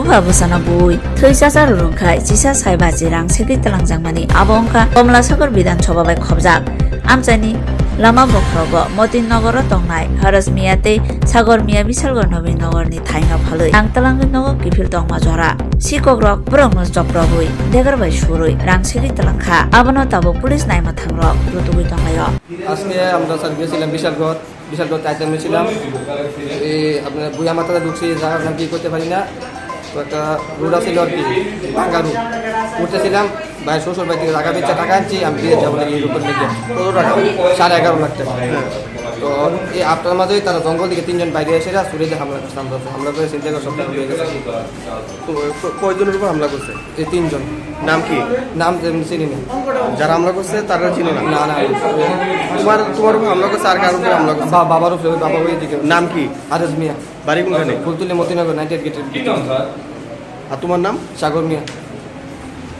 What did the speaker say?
Bupha Bwslano bui thৈसाजार रुंखाय जिसा साइबाजि रां सेखि तलांजांमानि आबंखा कमला सागर बिधान सभा bai khobjak amchaini lama bokhrogo Motin Nagar tongnai Haras Miya tei Sagar Miya Bisalgor Nobin Nagar ni thaino phalui Angtalangi nogo kifil tongma jora Sikogrok brongno joprobui Degar bai surui rang sekhik talangkha abono tabo pulis naima thangrok rutugui tonglayo আজকে আমরা sir গেছিলাম বিশালগড় চাইতে ছিলাম এই আপনার বুয়া মাথাতে ঢুকছি জায়গার নাম কি করতে পারি না তো একটা রোড আছিল আর কি ভাঙ্গা রোড উঠতেছিলাম ভাই শ্বশুর বাড়ি থেকে টাকা বেচে টাকা আনছি আমি বিয়ে যাবো নাকি এই রোডের লেগে কত টাকা 11.5 লাখ টাকা তো এই আপনার মাঝেই তারা জঙ্গল থেকে 3 জন বাইরে এসে সুরেজে হামলা করে চিন্তা করে সব টাকা হয়ে গেছে তো কয়জনের উপর হামলা করছে? এই 3 জন নাম কি? নাম চিনি না যারা হামলা করছে তারা চিনো না? না না তোমার উপর হামলা করছে আর কার উপর হামলা করছে? বাবার উপরে বাবা ওই দিকে নাম কি? হারেস মিয়া বাড়ি কোনখানে? ফুলতুলি মতিনগর 98 গেটের আর তোমার নাম? সাগর মিয়া